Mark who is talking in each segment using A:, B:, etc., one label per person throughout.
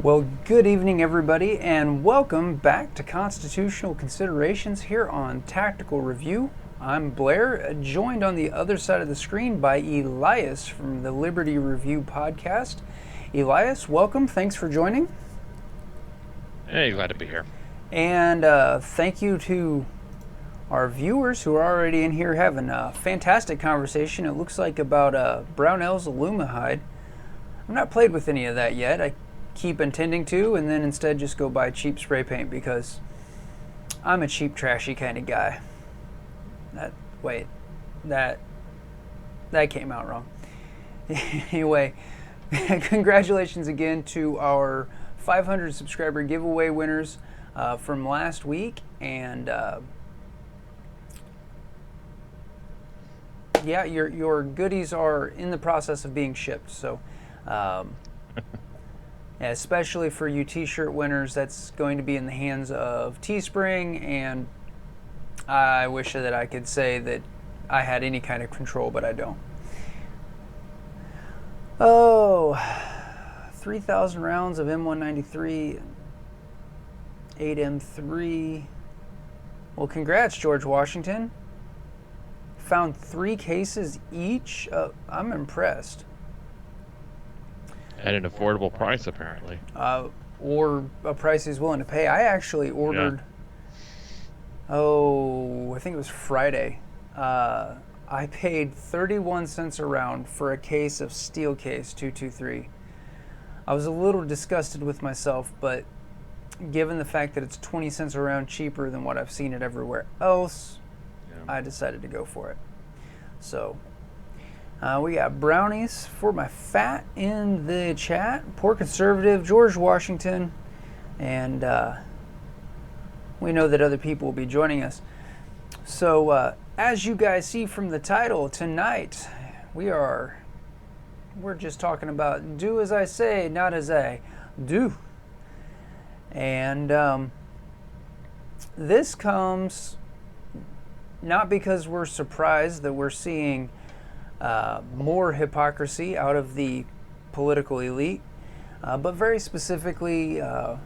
A: Well, good evening, everybody, and welcome back to Constitutional Considerations here on Tactical Review. I'm Blair, joined on the other side of the screen by Elias from the Liberty Review podcast. Elias, welcome. Thanks for joining.
B: Hey, glad to be here.
A: And thank you to our viewers who are already in here having a fantastic conversation. It looks like about Brownell's Alumahide. I've not played with any of that yet. I keep intending to, and then instead just go buy cheap spray paint because I'm a cheap, trashy kind of guy. That came out wrong. Anyway, congratulations again to our 500 subscriber giveaway winners from last week, and yeah, your goodies are in the process of being shipped. So. Especially for you t-shirt winners, that's going to be in the hands of Teespring, and I wish that I could say that I had any kind of control, but I don't. Oh, 3,000 rounds of M193, 8M3. Well, congrats, George Washington. Found 3 cases each. I'm impressed.
B: At an affordable price, apparently.
A: Or a price he's willing to pay. I actually ordered, I think it was Friday. I paid 31 cents a round for a case of Steelcase 223. I was a little disgusted with myself, but given the fact that it's 20 cents a round cheaper than what I've seen it everywhere else, I decided to go for it. So, we got brownies for my fat in the chat. Poor conservative, George Washington, and we know that other people will be joining us. So, as you guys see from the title tonight, we're just talking about do as I say, not as I do. And this comes not because we're surprised that we're seeing more hypocrisy out of the political elite, but very specifically,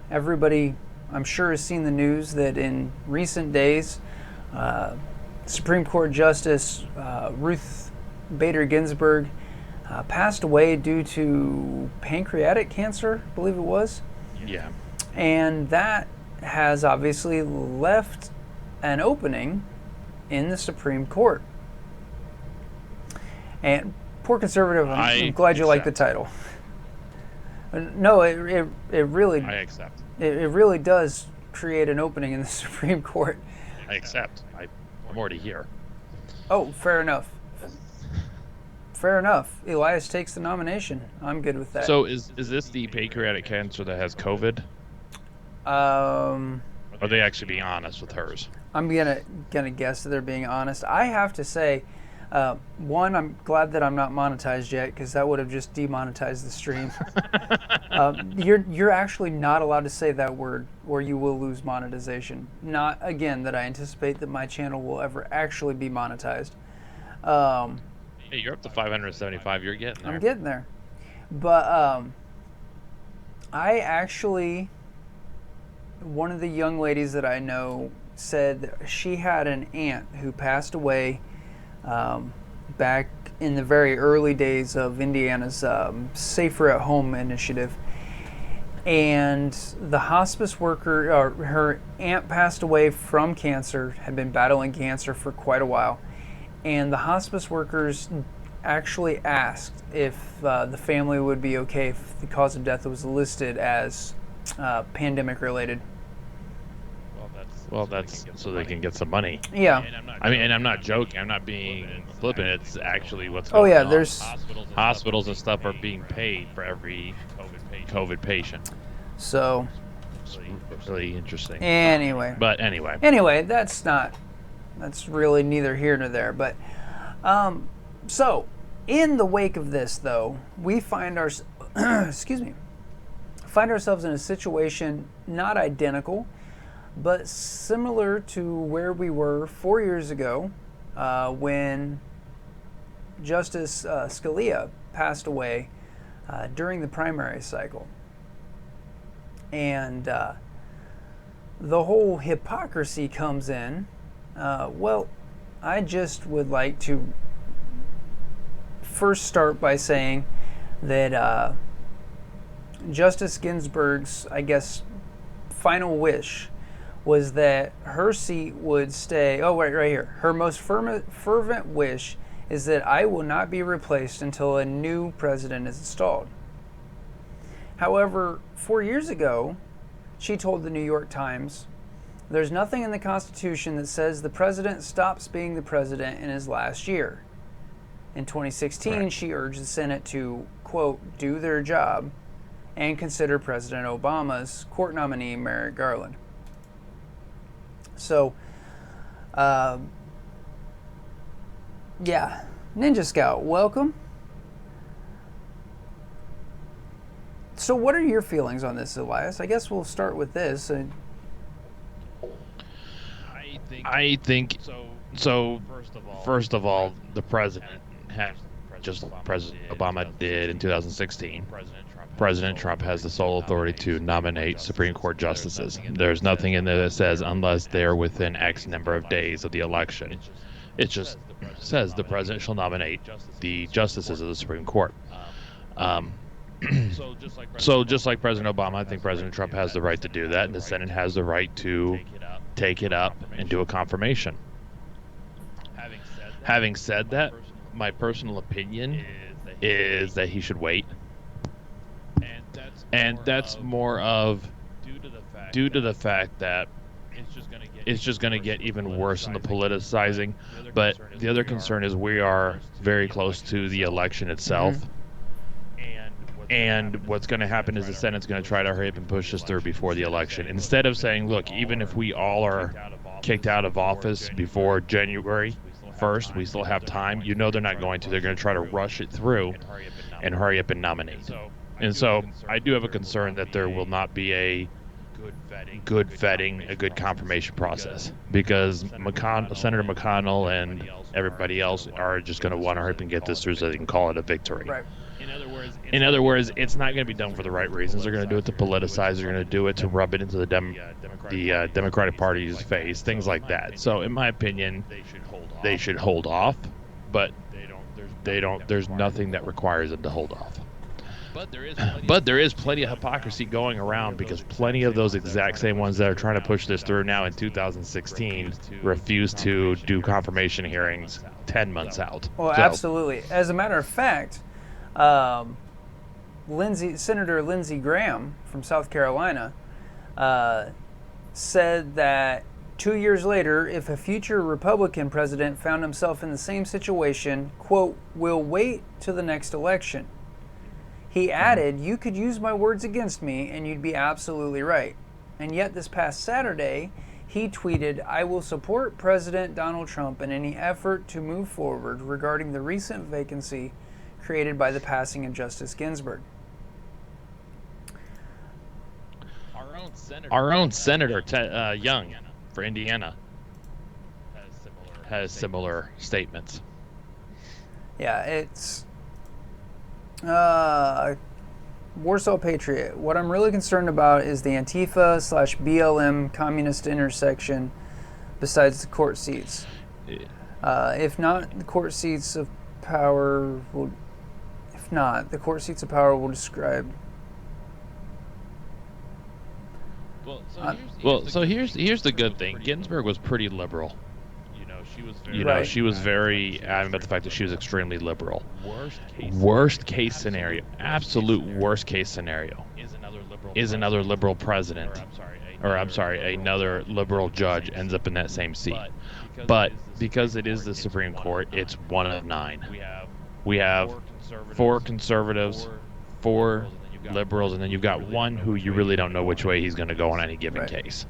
A: everybody, I'm sure, has seen the news that in recent days, Supreme Court Justice Ruth Bader Ginsburg passed away due to pancreatic cancer, I believe it was.
B: Yeah.
A: And that has obviously left an opening in the Supreme Court. And poor conservative, I'm glad you like the title. No, it really.
B: I accept.
A: It really does create an opening in the Supreme Court.
B: I accept. I'm already here.
A: Oh, fair enough. Fair enough. Elias takes the nomination. I'm good with that.
B: So is this the pancreatic cancer that has COVID?
A: Are
B: they actually being honest with hers?
A: I'm gonna guess that they're being honest. I have to say. One, I'm glad that I'm not monetized yet, because that would have just demonetized the stream. You're actually not allowed to say that word, or you will lose monetization. Not, again, that I anticipate that my channel will ever actually be monetized.
B: Hey, you're up to 575. You're getting there.
A: I'm getting there. But I actually, one of the young ladies that I know said she had an aunt who passed away back in the very early days of Indiana's Safer at Home initiative. And the hospice worker, her aunt passed away from cancer, had been battling cancer for quite a while. And the hospice workers actually asked if the family would be okay if the cause of death was listed as pandemic related.
B: Well, that's so they can get some money.
A: Yeah.
B: I mean, and I'm not joking. I'm not being flippant. It's actually what's going on.
A: Oh, yeah, there's
B: hospitals and stuff are being paid for every COVID patient.
A: So
B: it's really interesting.
A: Anyway. Anyway, that's really neither here nor there. But so in the wake of this, though, we find ourselves in a situation not identical, but similar to where we were 4 years ago when Justice Scalia passed away during the primary cycle. And the whole hypocrisy comes in. Well, I just would like to first start by saying that Justice Ginsburg's, I guess, final wish was that her seat would stay. Oh, right here. Her most fervent wish is that I will not be replaced until a new president is installed. However, 4 years ago, she told the New York Times, there's nothing in the Constitution that says the president stops being the president in his last year. In 2016, right. She urged the Senate to, quote, do their job and consider President Obama's court nominee, Merrick Garland. So, yeah, Ninja Scout, welcome. So what are your feelings on this, Elias? I guess we'll start with this.
B: I think so. First of all, the president has just President Obama did in 2016. President Trump has the sole authority to nominate Supreme Court justices. There's nothing in there that says unless they're within X number of days of the election. It just says the president shall nominate the justices of the Supreme Court. So just like President Obama, I think President Trump has the right to do that, and the Senate has the right to take it up and do a confirmation. Having said that, my personal opinion is that he should wait. And that's more of due to the fact that it's just going to get even worse in the politicizing. But the other concern is we are very close to the election itself. Mm-hmm. And what's going to happen is the Senate's going to try to hurry up and push this through before the election. Instead of saying, look, even if we all are kicked out of office before January 1st, we still have time. You know they're not going to. They're going to try to rush it through and hurry up and nominate. And so I do have a concern that there will not be a good vetting, a good confirmation process, because Senator McConnell and everybody else are just going to want to hurry up and get this through so they can call it a victory.
A: Right.
B: In other words, it's not going to be done for the right reasons. They're going to do it to politicize. They're going to do it to rub it into the Democratic Party's face, things like that. So, in my opinion, they should hold off, but they don't. There's nothing that requires them to hold off. But there is plenty of hypocrisy going around, because plenty of those exact same ones that are trying to push this through now in 2016 refuse to do confirmation hearings 10 months out.
A: Well, absolutely. As a matter of fact, Senator Lindsey Graham from South Carolina said that 2 years later, if a future Republican president found himself in the same situation, quote, we'll wait till the next election. He added, you could use my words against me and you'd be absolutely right. And yet this past Saturday, he tweeted, I will support President Donald Trump in any effort to move forward regarding the recent vacancy created by the passing of Justice Ginsburg.
B: Our own Senator Young for Indiana has similar statements.
A: Yeah, it's Warsaw Patriot. What I'm really concerned about is the Antifa/BLM communist intersection besides the court seats. If not, the court seats of power will... If not, the court seats of power will describe...
B: So here's the good thing. Ginsburg was pretty liberal. She was very adamant about the fact that she was extremely liberal. Worst case scenario, absolute worst case scenario, is another liberal president, another liberal judge ends up in that same seat. But because it is the Supreme Court, it's 1 of 9. We have 4 conservatives, 4 liberals, and then you've got one who you really don't know which way he's going to go on any given case.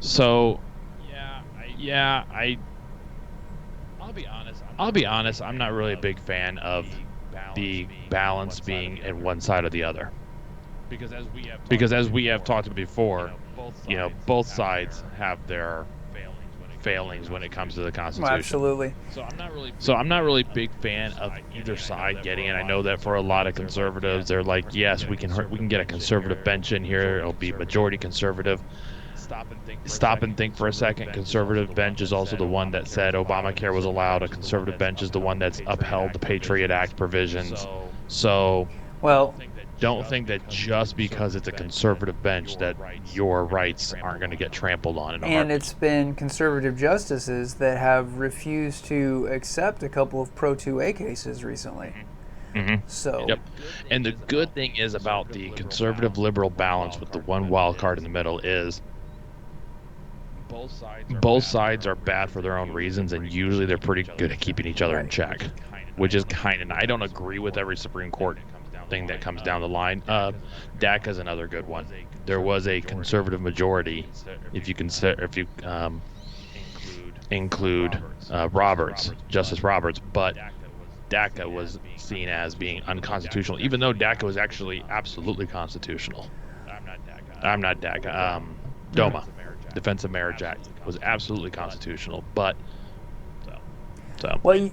B: So, yeah, I'll be honest, I'm not really a big fan of the balance being in one side or the other. Because as we have talked before, both sides have their failings when it comes to the Constitution.
A: Well, absolutely.
B: So I'm not really a big fan of either side getting it. I know that for a lot of conservatives, they're like, yes, we can get a conservative bench in here. It'll be majority conservative. Stop and think for a second. Conservative bench is also the one that said Obamacare was allowed. A conservative bench is the one that's upheld the Patriot Act provisions. So,
A: well,
B: don't think that just because it's a conservative bench that your rights aren't going to get trampled on.
A: And it's been conservative justices that have refused to accept a couple of Pro 2A cases recently.
B: Mm-hmm.
A: So,
B: yep. And the good thing is about the conservative liberal balance with the one wild card in the middle is both sides are bad for their own reasons, and usually they're pretty good at keeping each other in check, which is kind of, I don't agree with every Supreme Court thing that comes down the line. DACA is another good one. There was a conservative majority, if you include Justice Roberts, but DACA was seen as being unconstitutional, even though DACA was actually absolutely constitutional. I'm not DACA. DOMA, Defense of Marriage Act, was absolutely constitutional, but
A: well,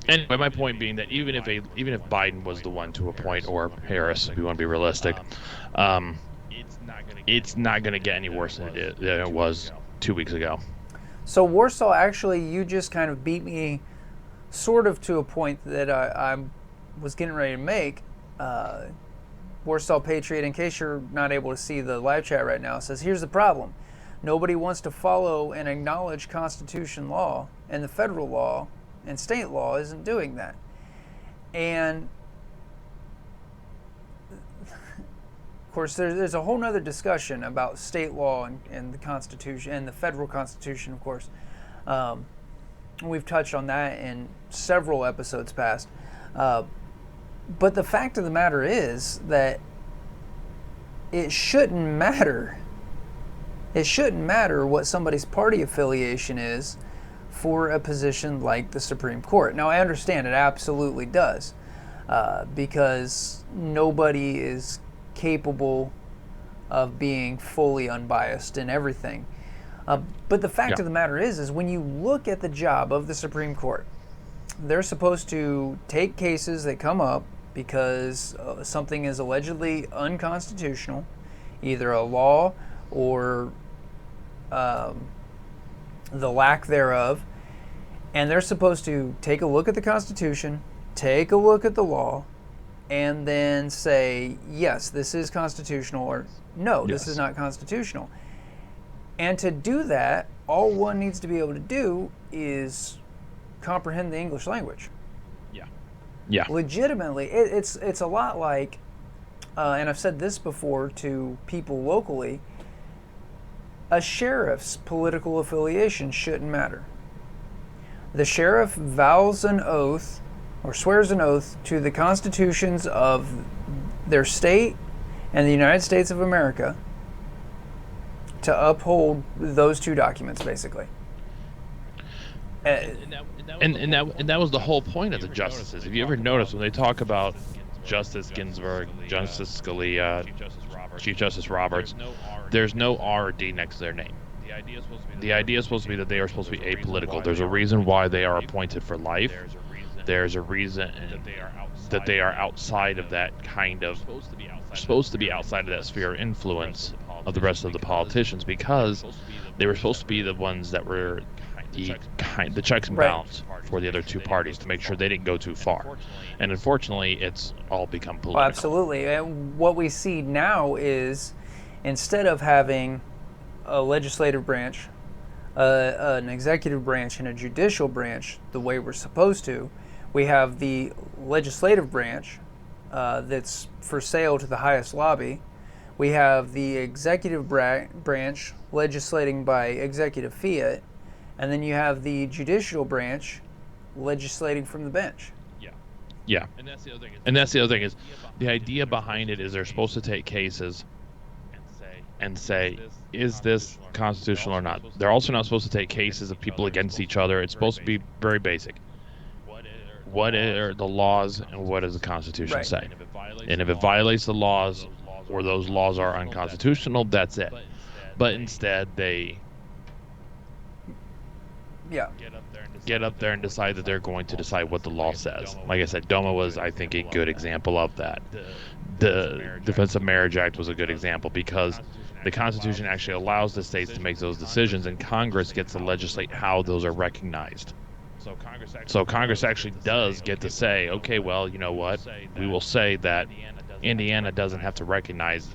B: anyway, my point being that even if Biden was the one to appoint, or Harris, if you want to be realistic, it's not going to get any worse than it was 2 weeks ago.
A: So Warsaw, actually, you just kind of beat me sort of to a point that I was getting ready to make. Warsaw Patriot, in case you're not able to see the live chat right now, says, here's the problem. Nobody wants to follow and acknowledge Constitution law, and the federal law and state law isn't doing that. And of course, there's a whole nother discussion about state law and the Constitution and the federal Constitution, of course. We've touched on that in several episodes past. But the fact of the matter is that it shouldn't matter. It shouldn't matter what somebody's party affiliation is for a position like the Supreme Court. Now, I understand it absolutely does, because nobody is capable of being fully unbiased in everything. But the fact of the matter is when you look at the job of the Supreme Court, they're supposed to take cases that come up because something is allegedly unconstitutional, either a law or the lack thereof, and they're supposed to take a look at the Constitution, take a look at the law, and then say, yes, this is constitutional, or no, this is not constitutional. And to do that, all one needs to be able to do is comprehend the English language.
B: Yeah.
A: Legitimately, it's a lot like, and I've said this before to people locally, a sheriff's political affiliation shouldn't matter. The sheriff vows an oath or swears an oath to the constitutions of their state and the United States of America to uphold those two documents, basically.
B: And that was the whole point of the justices. If you ever notice when they talk about Justice Ginsburg, Justice Scalia, Chief Justice Roberts, there's no R or D next to their name. The idea is supposed to be that they are supposed to be apolitical. There's a reason why they are appointed for life. There's a reason that they are outside of that kind of, supposed to be outside of that sphere of influence of the rest of the politicians, because they were supposed to be the ones that were the checks and balance for the other two parties to make sure they didn't go too far. And unfortunately, it's all become political.
A: Well, absolutely. And what we see now is, instead of having a legislative branch, an executive branch, and a judicial branch the way we're supposed to, we have the legislative branch that's for sale to the highest lobby. We have the executive branch legislating by executive fiat, and then you have the judicial branch legislating from the bench.
B: Yeah. And that's the other thing is the idea behind it is they're supposed to take cases and say, is this constitutional or not? They're also not supposed to take cases of people against each other. It's supposed to be very basic. What are the laws and what does the Constitution say? And if it violates the laws or those laws are unconstitutional, that's it. But instead, they
A: Yeah.
B: get up there and decide that they're going to decide what the law says. Like I said, DOMA was, I think, a good example of that. The Defense of Marriage Act was a good example because the Constitution actually allows the states to make those decisions, and Congress gets to legislate how those are recognized. So Congress actually does get to say, okay, well, you know what? We will say that Indiana doesn't have to recognize,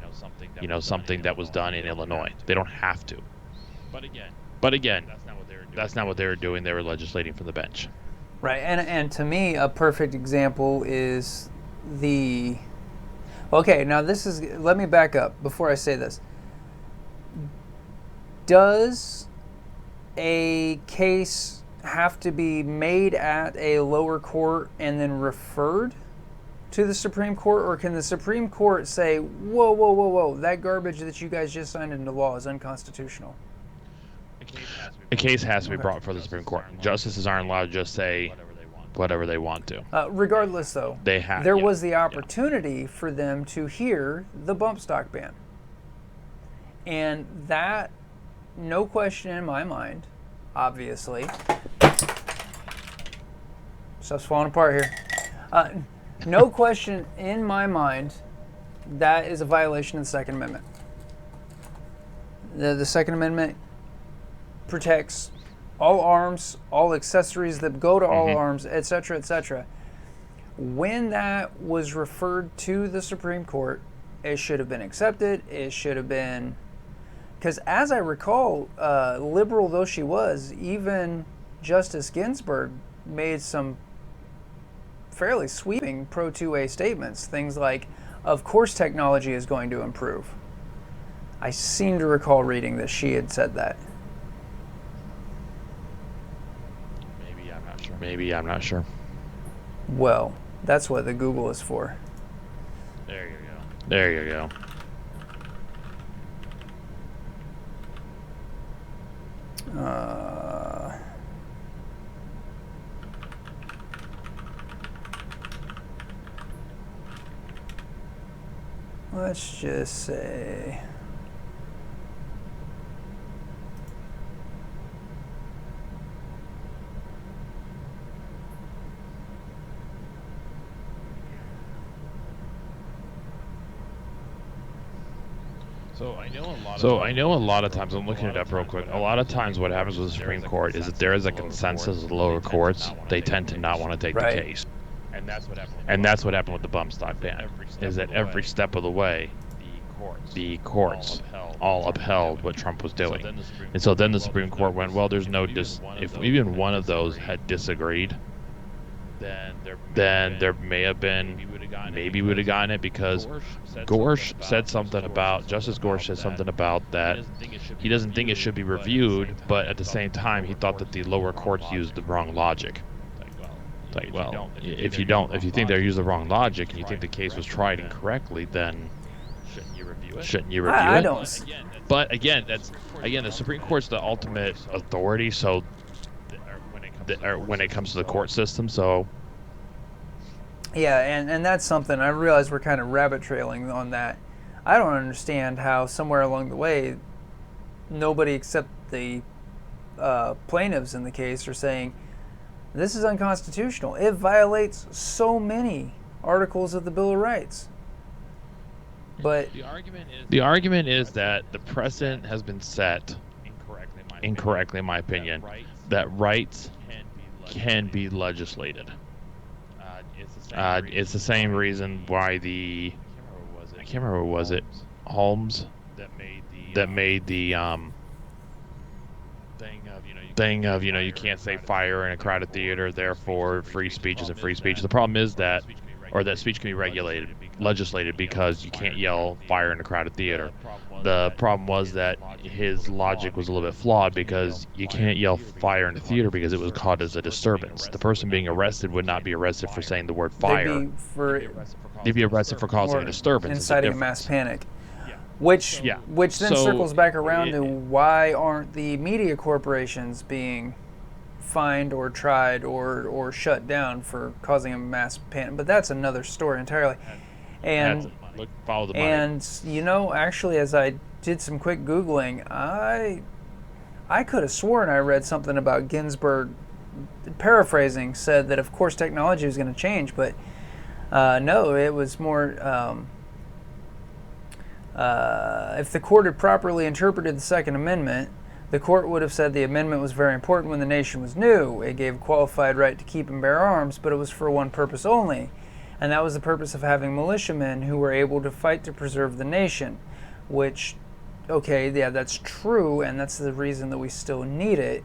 B: something that was done in Illinois. They don't have to. But again, that's not what they were doing. They were legislating from the bench.
A: Right, and to me, a perfect example is the... Okay, now let me back up before I say this. Does a case have to be made at a lower court and then referred to the Supreme Court, or can the Supreme Court say, whoa, that garbage that you guys just signed into law is unconstitutional?
B: A case has to be brought before the Supreme Court. Justices aren't allowed to just say whatever they want to.
A: Regardless, though, there was the opportunity for them to hear the bump stock ban. And that, no question in my mind, obviously, stuff's falling apart here. No question in my mind, that is a violation of the Second Amendment. The Second Amendment protects all arms, all accessories that go to all arms, etc., etc. When that was referred to the Supreme Court, it should have been accepted. It should have been... Because as I recall, liberal though she was, even Justice Ginsburg made some fairly sweeping pro-2A statements. Things like, of course technology is going to improve. I seem to recall reading that she had said that.
B: Maybe, I'm not sure.
A: Well, that's what the Google is for.
B: There you go.
A: Let's just say...
B: So I know a lot of times, I'm looking it up real quick, a lot of times what happens with the Supreme Court is that there is a consensus of the lower courts. They tend to not want to take the case. And that's what happened with the bump stock ban, is that every step of the way, the courts all upheld what Trump was doing. And so then the Supreme Court went, well, there's no if even one of those had disagreed, then there may have been, maybe we would have gotten it, because Gorsh said something about, Justice Gorsh said something about that he doesn't think it should be reviewed, but at the same time he thought that the lower courts used the wrong logic. Like, well, if you think they used the wrong logic and you think the case was tried incorrectly, then shouldn't you review it?
A: I don't.
B: But again, the Supreme Court's the ultimate authority, so when it comes to the court system, so...
A: Yeah, and that's something, I realize we're kind of rabbit trailing on that. I don't understand how somewhere along the way, nobody except the plaintiffs in the case are saying, this is unconstitutional. It violates so many articles of the Bill of Rights. But
B: the argument is that the precedent has been set, incorrectly in my opinion, that rights can be legislated. It's the same reason why I can't remember, was it Holmes that made the thing of you can't say fire in a crowded theater, therefore free speech isn't free speech. The problem is that speech can be legislated because you can't yell fire in a crowded theater. The problem was that his logic was a little bit flawed, because you can't yell fire in a theater because it was caught as a disturbance. The person being arrested would not be arrested for saying the word fire. They'd be arrested for causing a disturbance.
A: Inciting a mass panic. Which then circles back around to why aren't the media corporations being fined or tried or shut down for causing a mass panic? But that's another story entirely. And
B: follow the money.
A: And actually, as I did some quick Googling, I I could have sworn I read something about Ginsburg, paraphrasing, said that of course technology was going to change, but no, it was more, if the court had properly interpreted the Second Amendment, the court would have said the amendment was very important when the nation was new. It gave qualified right to keep and bear arms, but it was for one purpose only, and that was the purpose of having militiamen who were able to fight to preserve the nation, which, okay, yeah, that's true, and that's the reason that we still need it.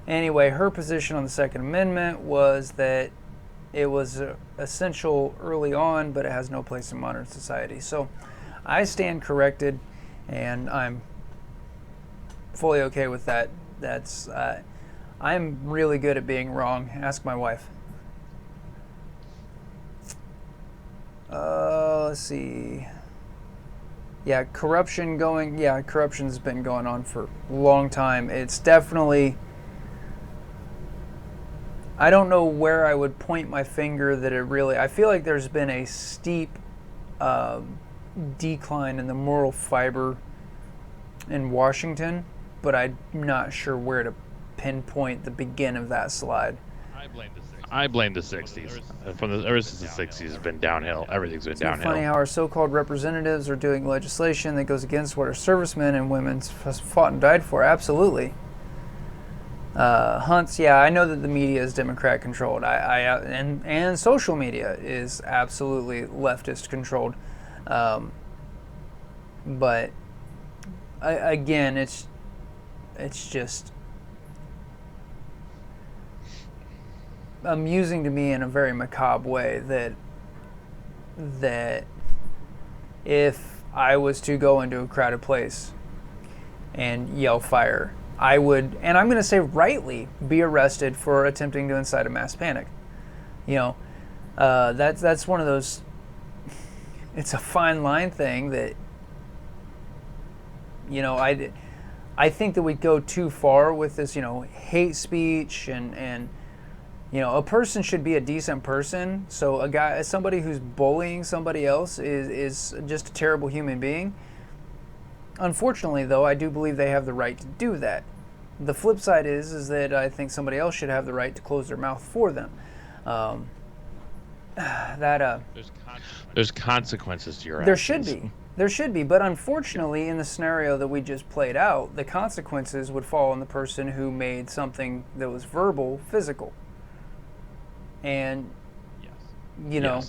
A: Anyway, her position on the Second Amendment was that it was essential early on, but it has no place in modern society. So I stand corrected, and I'm fully okay with that. That's I'm really good at being wrong. Ask my wife. Let's see. Yeah, corruption's been going on for a long time. It's definitely, I don't know where I would point my finger that it really, I feel like there's been a steep decline in the moral fiber in Washington, but I'm not sure where to pinpoint the begin of that slide.
B: I blame the 60s. Ever since the 60s, it's been downhill. Everything's been downhill.
A: It's funny how our so-called representatives are doing legislation that goes against what our servicemen and women fought and died for. Absolutely. Hunts, yeah, I know that the media is Democrat controlled. And social media is absolutely leftist controlled. But again, it's just amusing to me in a very macabre way that if I was to go into a crowded place and yell fire, I would, and I'm going to say rightly, be arrested for attempting to incite a mass panic. You know, that's one of those, it's a fine line thing that, you know, I think that we go too far with this, you know, hate speech and you know, a person should be a decent person. So somebody who's bullying somebody else is just a terrible human being. Unfortunately, though, I do believe they have the right to do that. The flip side is that I think somebody else should have the right to close their mouth for them.
B: There's consequences to your actions.
A: There should be, but unfortunately, in the scenario that we just played out, the consequences would fall on the person who made something that was verbal physical. And, you know,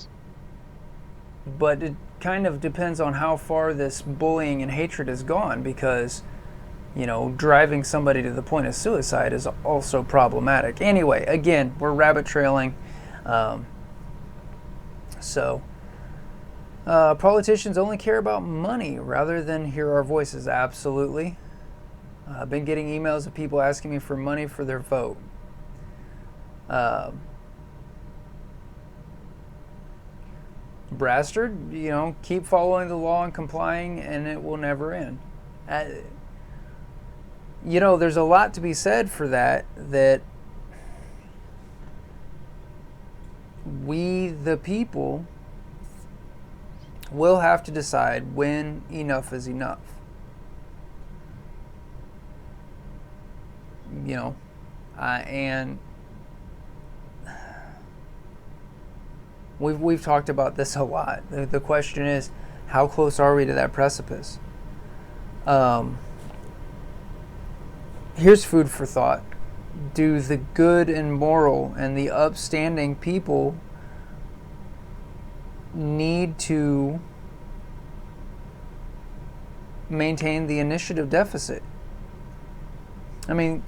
A: but it kind of depends on how far this bullying and hatred has gone, because, you know, driving somebody to the point of suicide is also problematic. Anyway, again, we're rabbit trailing. Politicians only care about money rather than hear our voices. Absolutely. I've been getting emails of people asking me for money for their vote. Brastard, you know, keep following the law and complying, and it will never end. You know, there's a lot to be said for that we, the people, will have to decide when enough is enough. You know, and we've talked about this a lot. The question is, how close are we to that precipice? Here's food for thought. Do the good and moral and the upstanding people need to maintain the initiative deficit? I mean,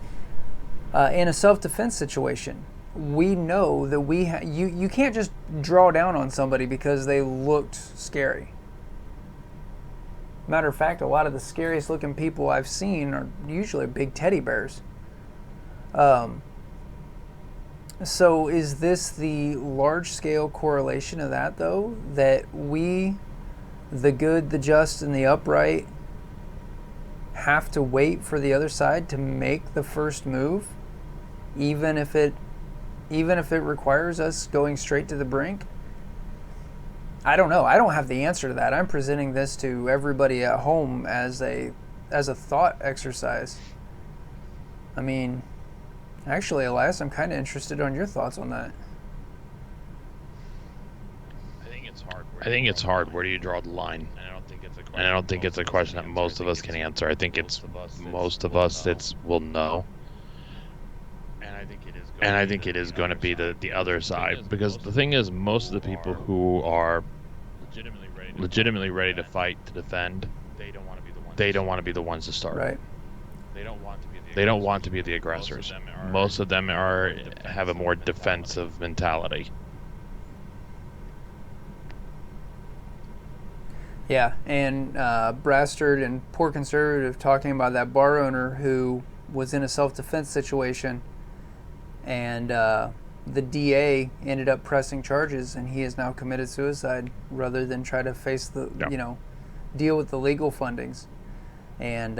A: in a self-defense situation, we know that you can't just draw down on somebody because they looked scary. Matter of fact, a lot of the scariest looking people I've seen are usually big teddy bears. So is this the large-scale correlation of that, though? That we, the good, the just, and the upright, have to wait for the other side to make the first move, even if it requires us going straight to the brink? I don't know. I don't have the answer to that. I'm presenting this to everybody at home as a thought exercise. I mean, actually, Elias, I'm kind of interested on your thoughts on that.
B: I think it's hard. Where do you draw the line? And I don't think it's a question that most of us can answer. I think it's most of us will know. And I think it is going to be the other side, because the thing is, most of the people who are legitimately ready to fight, to defend, they don't want to be the ones to start.
A: Right.
B: They don't want to be the aggressors. Most of them have a more defensive mentality.
A: Yeah, and Brastard and Poor Conservative talking about that bar owner who was in a self-defense situation, and the DA ended up pressing charges, and he has now committed suicide rather than try to face deal with the legal fundings. And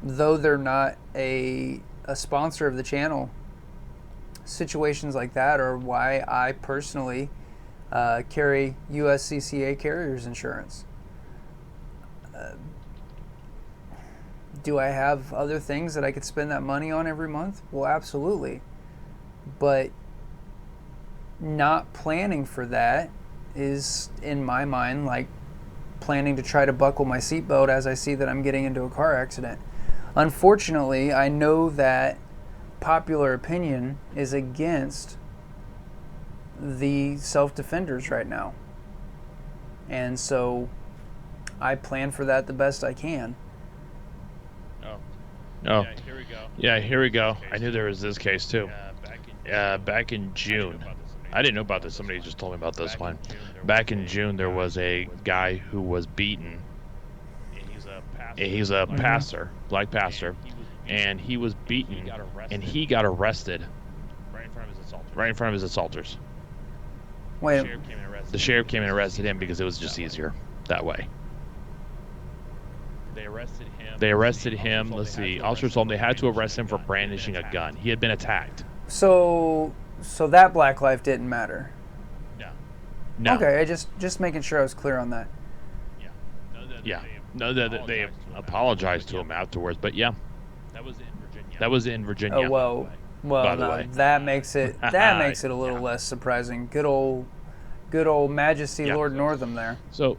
A: though they're not a sponsor of the channel, situations like that are why I personally carry USCCA carrier's insurance. Do I have other things that I could spend that money on every month? Well, absolutely. But not planning for that is, in my mind, like planning to try to buckle my seatbelt as I see that I'm getting into a car accident. Unfortunately, I know that popular opinion is against the self-defenders right now. And so I plan for that the best I can.
B: Oh, yeah, here we go. I knew there was this case too. Back in June, I didn't know about this. Somebody just told me about this one. Back in June, there was a guy who was beaten. He's a pastor, black pastor, and he was beaten, and he got arrested right in front of his assaulters.
A: Wait.
B: The sheriff came and arrested him because it was just easier that way. They arrested him. Let's see. Officers told them they had to arrest him for brandishing a gun. He had been attacked.
A: So that black life didn't matter.
B: No.
A: Okay, I just making sure I was clear on that.
B: Yeah. No, they apologized to him afterwards, but yeah. That was in Virginia.
A: Oh well,
B: by the way.
A: that makes it a little less surprising. Good old Majesty Lord Northam there.
B: So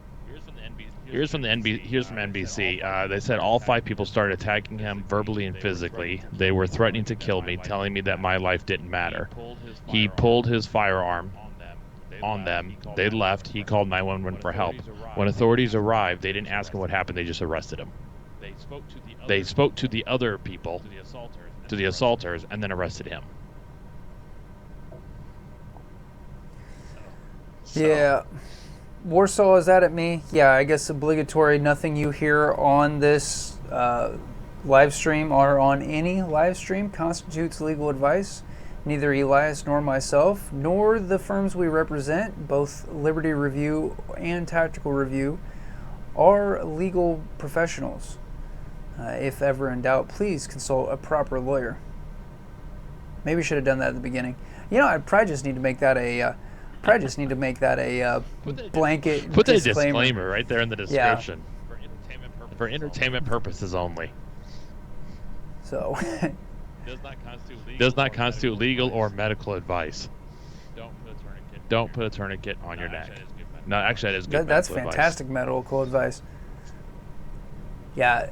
B: here's from NBC. They said all 5 people started attacking him verbally and physically. They were threatening to kill me, telling me that my life didn't matter. He pulled his firearm on them. They left. He called 911 for help. When authorities arrived, they didn't ask him what happened. They just arrested him. They spoke to the other people, to the assaulters, and then arrested him.
A: Yeah. Warsaw, is that at me? Yeah, I guess obligatory. Nothing you hear on this live stream or on any live stream constitutes legal advice. Neither Elias nor myself, nor the firms we represent, both Liberty Review and Tactical Review, are legal professionals. If ever in doubt, please consult a proper lawyer. Maybe we should have done that at the beginning. I probably just need to make that a blanket
B: Put that disclaimer right there in the description.
A: Yeah.
B: For entertainment purposes only.
A: So
B: does not constitute legal or medical advice. Don't put a tourniquet on your neck. No, actually, that is good.
A: That's fantastic medical advice. Yeah.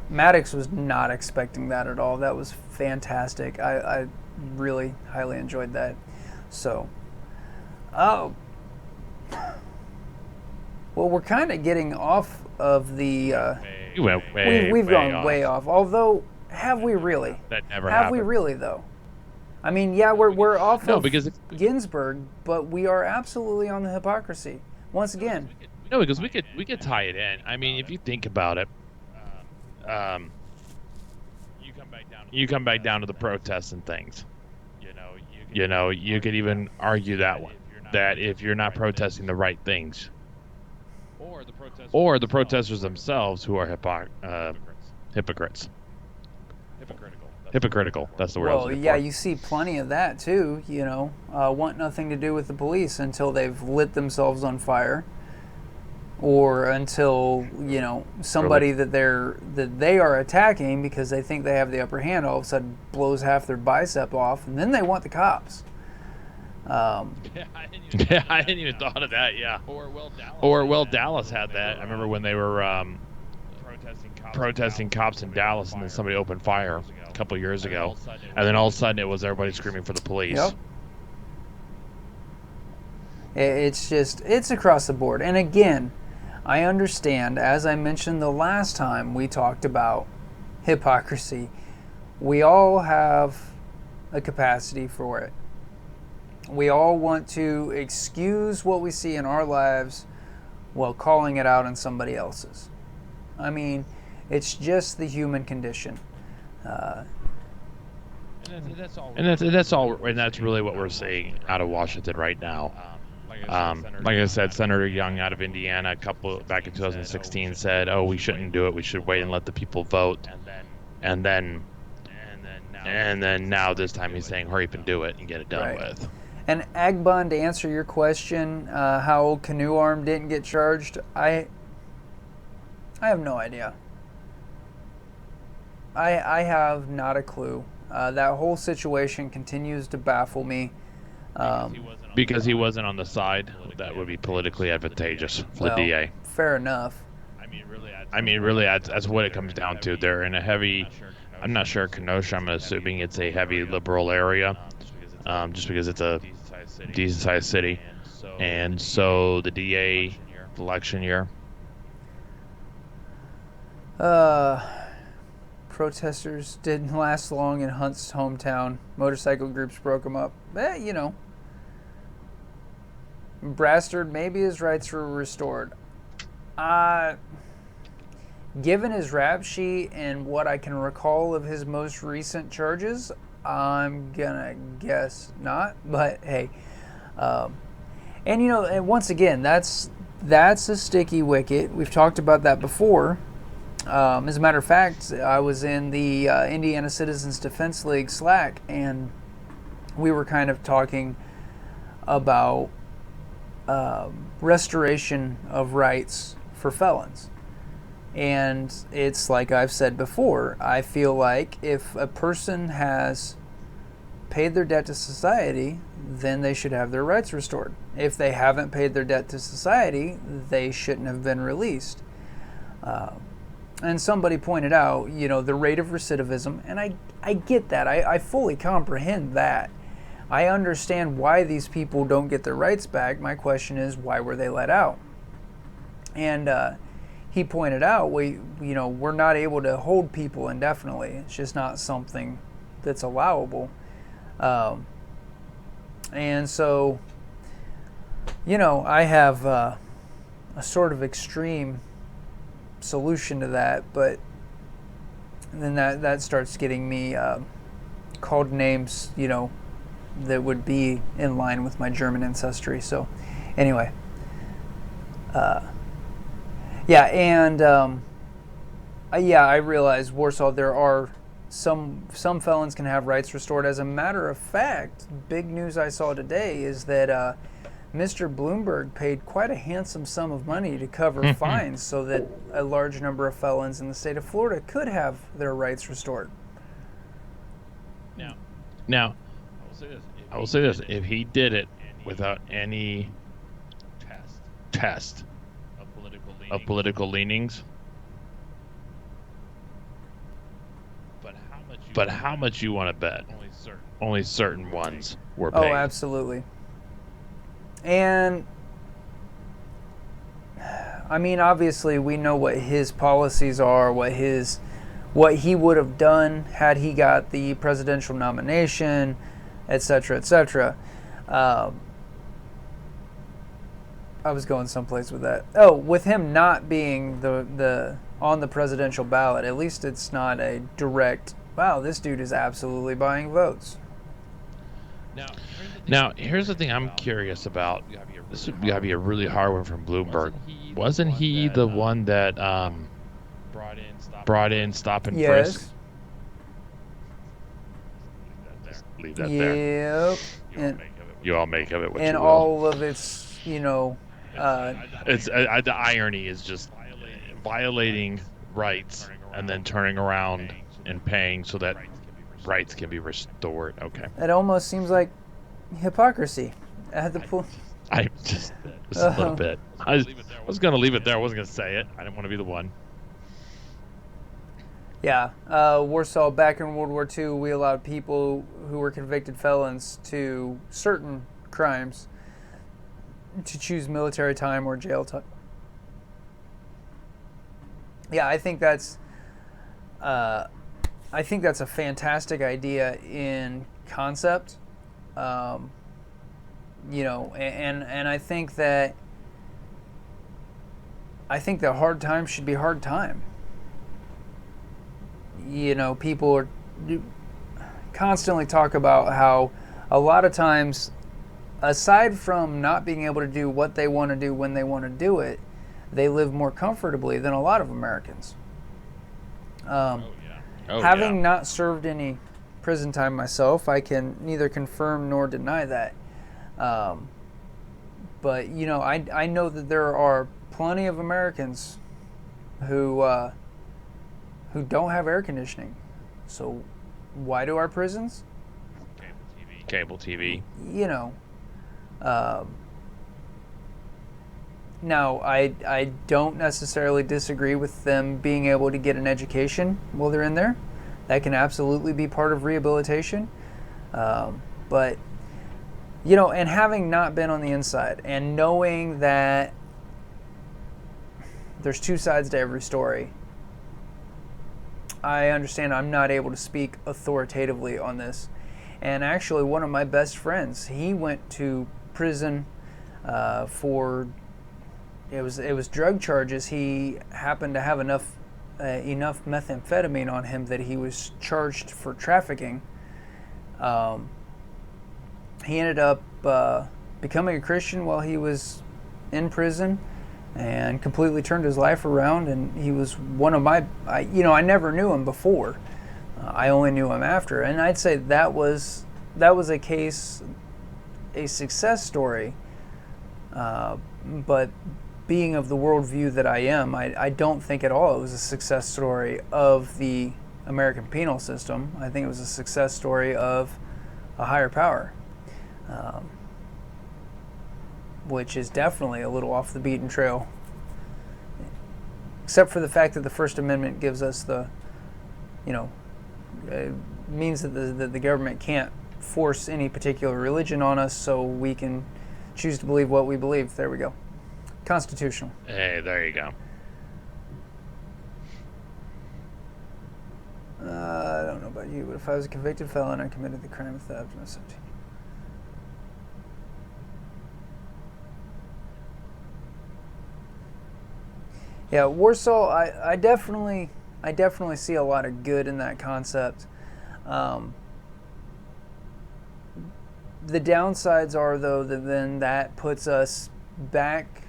A: Maddox was not expecting that at all. That was fantastic. I really highly enjoyed that. So, well, we're kind of getting off of the. We've gone way off. Although, have we really?
B: That never happened.
A: Have we really though? I mean, yeah, we're off of
B: because
A: Ginsburg, but we are absolutely on the hypocrisy once again.
B: No, because we could tie it in. I mean, if you think about it, you come back down to the protests and things. You could even argue that if you're not protesting the right things, or the protesters themselves who are hypocrites. Hypocritical. That's the word.
A: Well, yeah, you see plenty of that too. Want nothing to do with the police until they've lit themselves on fire. or until somebody that they are attacking because they think they have the upper hand all of a sudden blows half their bicep off, and then they want the cops.
B: I didn't even thought of that. Yeah. Or Dallas had that. I remember when they were protesting cops in Dallas, and then somebody opened fire a couple years ago, and then all of a sudden it was everybody screaming for the police.
A: Yep. It's across the board. And again, I understand, as I mentioned the last time we talked about hypocrisy, we all have a capacity for it. We all want to excuse what we see in our lives while calling it out in somebody else's. I mean, it's just the human condition.
B: And that's really what we're seeing out of Washington right now. Like I said, Senator Young out of Indiana back in 2016 said, "Oh, we shouldn't do it. We should wait and let the people vote." And then now this time he's saying, "Hurry up and do it and get it done with."
A: And Agbon, to answer your question, how Canoe Arm didn't get charged, I have no idea. I have not a clue. That whole situation continues to baffle me.
B: Because he wasn't on the side that would be politically advantageous for the DA.
A: Fair enough.
B: I mean, really, that's what it comes down to. They're in a heavy, I'm not sure Kenosha, I'm assuming it's a heavy liberal area, just because it's a decent-sized city. And so the DA election year.
A: Protesters didn't last long in Hunt's hometown. Motorcycle groups broke him up. Brastard, maybe his rights were restored. Given his rap sheet and what I can recall of his most recent charges, I'm gonna guess not. But hey, and once again, that's a sticky wicket. We've talked about that before. As a matter of fact, I was in the Indiana Citizens Defense League Slack, and we were kind of talking about restoration of rights for felons. And it's like I've said before, I feel like if a person has paid their debt to society, then they should have their rights restored. If they haven't paid their debt to society, they shouldn't have been released. And somebody pointed out, the rate of recidivism, and I get that. I fully comprehend that. I understand why these people don't get their rights back. My question is, why were they let out? And he pointed out, we're not able to hold people indefinitely. It's just not something that's allowable. And so, I have a sort of extreme solution to that, but then that starts getting me called names, that would be in line with my German ancestry. So anyway, I realize, Warsaw, there are some felons can have rights restored. As a matter of fact, big news I saw today is that Mr. Bloomberg paid quite a handsome sum of money to cover fines so that a large number of felons in the state of Florida could have their rights restored.
B: Now, I will say this: if he did it without any test of political leanings, but how much you want to bet? Only certain ones were paid.
A: Oh, absolutely. And I mean, obviously, we know what his policies are, what he would have done had he got the presidential nomination, etc., etc. I was going someplace with that. Oh, with him not being the on the presidential ballot, at least it's not a direct, wow, this dude is absolutely buying votes.
B: Now, here's the thing I'm curious about. This would gotta be a really hard one from Bloomberg. Wasn't he the one that brought in stop and frisk? Leave that there.
A: Yep.
B: You all make of it what you will.
A: And all of its,
B: The irony is just violating rights and then turning around and paying so that rights can be restored. Okay.
A: It almost seems like hypocrisy at the point.
B: Just a little bit. I was going to leave it there. I wasn't going to say it. I didn't want to be the one.
A: Yeah. Warsaw, back in World War II, we allowed people who were convicted felons to certain crimes to choose military time or jail time. Yeah, I think that's a fantastic idea in concept. You know, and I think that hard time should be hard time. You know, people constantly talk about how a lot of times, aside from not being able to do what they want to do when they want to do it, they live more comfortably than a lot of Americans. Having not served any prison time myself, I can neither confirm nor deny that. But, you know, I know that there are plenty of Americans who don't have air conditioning. So why do our prisons?
B: Cable TV.
A: You know. Now, I don't necessarily disagree with them being able to get an education while they're in there. That can absolutely be part of rehabilitation. But, you know, and having not been on the inside and knowing that there's two sides to every story, I understand I'm not able to speak authoritatively on this. And actually, one of my best friends, he went to prison for... It was drug charges. He happened to have enough methamphetamine on him that he was charged for trafficking. He ended up becoming a Christian while he was in prison, and completely turned his life around. And he was one of my, I never knew him before. I only knew him after, and I'd say that was a case, a success story. But being of the worldview that I am, I don't think at all it was a success story of the American penal system. I think it was a success story of a higher power, which is definitely a little off the beaten trail. Except for the fact that the First Amendment gives us means that the government can't force any particular religion on us, so we can choose to believe what we believe. There we go. Constitutional.
B: Hey, there you go.
A: I don't know about you, but if I was a convicted felon, I committed the crime of theft when I was 17. Yeah, Warsaw, I definitely see a lot of good in that concept. The downsides are, though, that then that puts us back.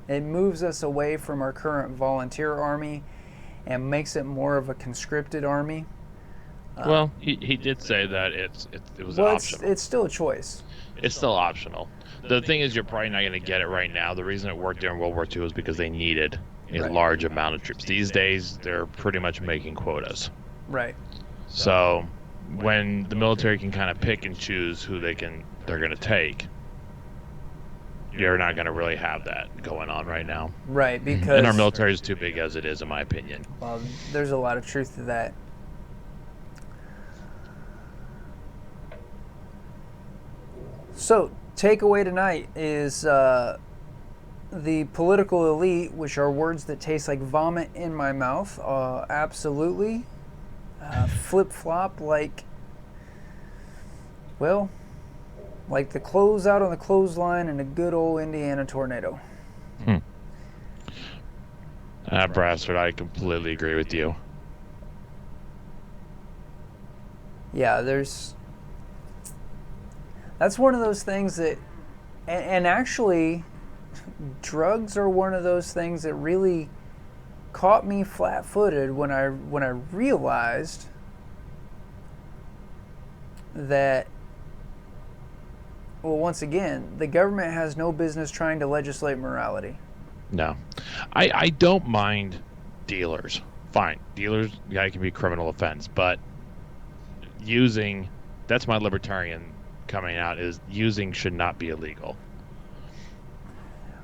A: It moves us away from our current volunteer army and makes it more of a conscripted army.
B: Well, he did say that it was optional.
A: It's still a choice.
B: It's still optional. The thing is, you're probably not going to get it right now. The reason it worked during World War II was because they needed a large amount of troops. These days, they're pretty much making quotas.
A: Right.
B: So when the military can kind of pick and choose who they're going to take, you're not going to really have that going on right now.
A: Right, because...
B: And our military is too big as it is, in my opinion.
A: Well, there's a lot of truth to that. So, takeaway tonight is the political elite, which are words that taste like vomit in my mouth, absolutely flip-flop like the clothes out on the clothesline in a good old Indiana tornado.
B: Bradford, I completely agree with you.
A: Yeah, that's one of those things that, and actually, drugs are one of those things that really caught me flat-footed when I realized that Well, once again, the government has no business trying to legislate morality.
B: No. I don't mind dealers. Fine. Dealers, yeah, it can be a criminal offense, but using, that's my libertarian coming out, is using should not be illegal.